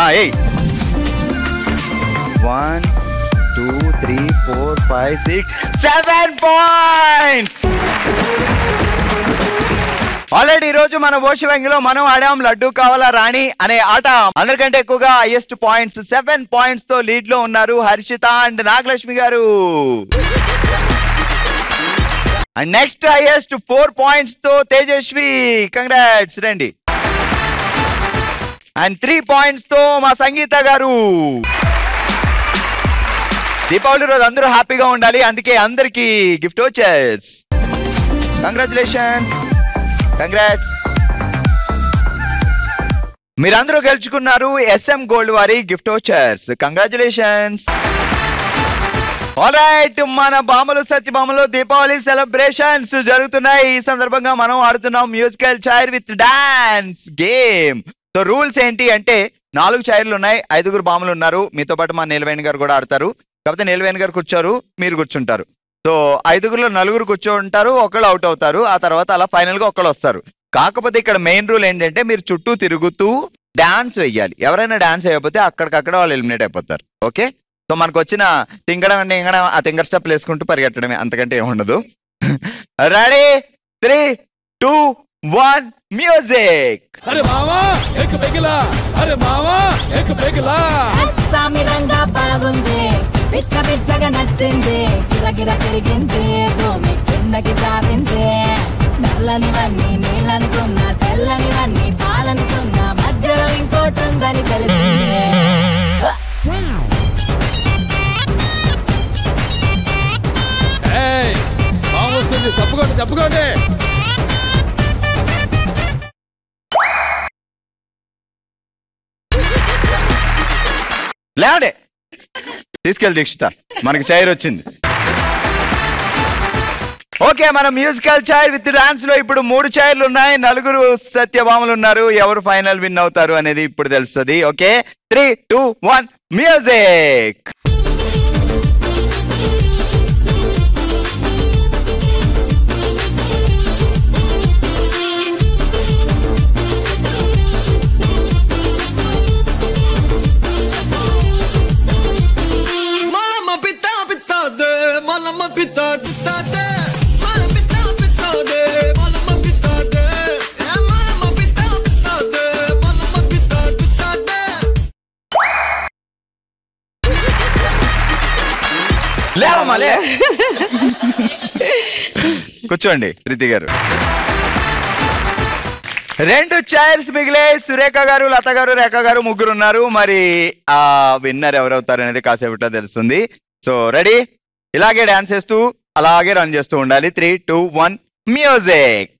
ఏయ్ 1 2 3 4 5 6 7 points. Already ఈ రోజు మన ఓషివంగిలో మనం ఆడాం లడ్డు కావాలా రాణి అనే ఆట. అందరికంటే ఎక్కువగా హైయెస్ట్ పాయింట్స్ 7 పాయింట్స్ తో లీడ్ లో ఉన్నారు హర్షిత అండ్ నాగలక్ష్మి గారు. అండ్ నెక్స్ట్ హైయెస్ట్ 4 పాయింట్స్ తో తేజస్వి, కంగ్రాట్స్ రండి. అండ్ 3 పాయింట్స్ తో మా సంగీత గారు. దీపావళి రోజు అందరూ హ్యాపీగా ఉండాలి, అందుకే అందరికి గిఫ్ట్ వచ్చేస్. Congratulations, congrats. మీరందరూ గెలుచుకున్నారు SM గోల్డ్ వారి గిఫ్ట్ వచ్చేస్. కంగ్రాచులేషన్స్. ఆల్రైట్, మన బామలు సత్యభామలో దీపావళి సెలబ్రేషన్స్ జరుగుతున్నాయి. ఈ సందర్భంగా మనం ఆడుతున్నాం musical chair with dance game. So rules ఏంటి అంటే 4 చైర్లు ఉన్నాయి, 5 బామలు ఉన్నారు. మీతో పాటు మా నీలవేణి గారు కూడా ఆడతారు. కాకపోతే నీలవేణి గారు కూర్చోరు, మీరు కూర్చుంటారు. సో 5లో 4 కూర్చోంటారు, ఒకళ్ళు అవుట్ అవుతారు. ఆ తర్వాత అలా ఫైనల్ గా ఒకళ్ళు వస్తారు. కాకపోతే ఇక్కడ మెయిన్ రూల్ ఏంటంటే మీరు చుట్టూ తిరుగుతూ డాన్స్ వేయాలి. ఎవరైనా డాన్స్ వేయకపోతే అక్కడికక్కడ వాళ్ళు ఎలిమినేట్ అయిపోతారు. ఓకే, సో మనకు వచ్చిన తింగడం అంటే ఇంగడం, ఆ తింగర్ స్టెప్ వేసుకుంటూ పరిగెట్టడమే, అంతకంటే ఏముండదు. Ready 3 2 1 music. అరే మావా ఏక బెగిలా, అరే మావా ఏక బెగిలా. అస్సామి రంగా బాగుంది, పిచ్చ పిచ్చగా నచ్చింది, గిరగిర తిరిగింది, భూమి కిందకి జారింది. నల్లనివన్నీ నీళ్ళనుకున్నా, తెల్లనివన్నీ పాలనుకున్నా, మధ్యలో ఇంకోటి ఉందని తెలిసింది. బాగుంది, తప్పుకోండి తప్పుకోండి. లేవండి, తీసుకెళ్ళి దీక్షిత, మనకి చైర్ వచ్చింది. ఓకే, మన మ్యూజికల్ చైర్ విత్ డాన్స్ లో ఇప్పుడు 3 చైర్లు ఉన్నాయి, 4 సత్యభామలు ఉన్నారు. ఎవరు ఫైనల్ విన్ అవుతారు అనేది ఇప్పుడు తెలుస్తుంది. Okay, 3 2 1 music. కూర్చోండి ప్రీతి గారు. 2 చైర్స్ మిగిలే. సురేఖ గారు, లత గారు, రేఖ గారు, 3 ఉన్నారు. మరి ఆ విన్నర్ ఎవరవుతారు అనేది కాసేపట్లో తెలుస్తుంది. సో రెడీ, ఇలాగే డాన్స్ చేస్తూ అలాగే రన్ చేస్తూ ఉండాలి. 3 2 1 మ్యూజిక్.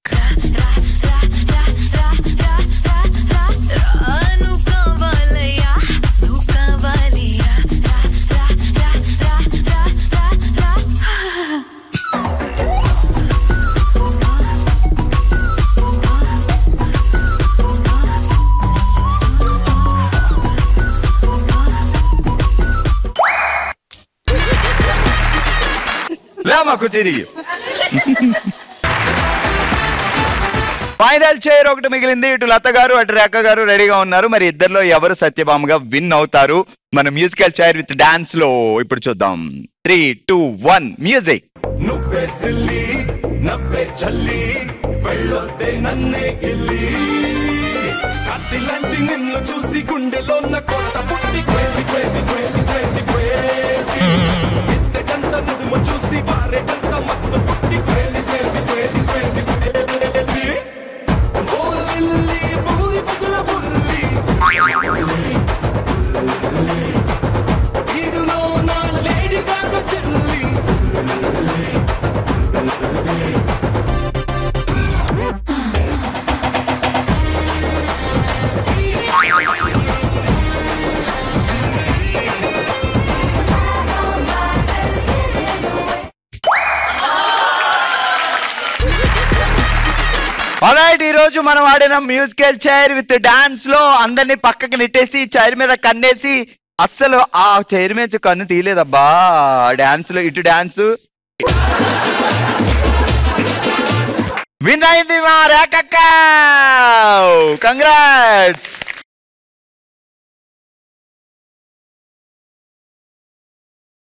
ఫైనల్ చైర్ ఒకటి మిగిలింది. ఇటు లత గారు, అటు రేఖ గారు రెడీగా ఉన్నారు. మరి ఇద్దరిలో ఎవరు సత్యభామగా విన్ అవుతారు మన మ్యూజికల్ చైర్ విత్ డాన్స్ లో ఇప్పుడు చూద్దాం. 3 2 1 మ్యూజిక్. నువ్వే సిల్లి నవ్వే చల్లి వెళ్ళొద్దే నన్నే గిల్లి, కత్తిలాంటి నిన్ను చూసి గుండెలో కొత్త పుట్టి crazy crazy crazy crazy crazy, ఇంతకంత నువ్వు చూసి వారేటంత మత్తు పుట్టి crazy crazy crazy crazy crazy. ఓ లిల్లీ బూరి బుగుల బుల్లి, ఈడులో నా లేడీ గాగా చెల్లి. ఆల్రైట్, ఈ రోజు మనం ఆడిన మ్యూజికల్ చైర్ విత్ డాన్స్ లో అందరినీ పక్కకి నెట్టేసి చైర్ మీద కన్నేసి, అస్సలు ఆ చైర్ మీద కన్ను తీయలేదబ్బా డాన్స్ లో. ఇటు డాన్స్ విన్ అయింది మా రేఖక్క. కంగ్రాట్స్.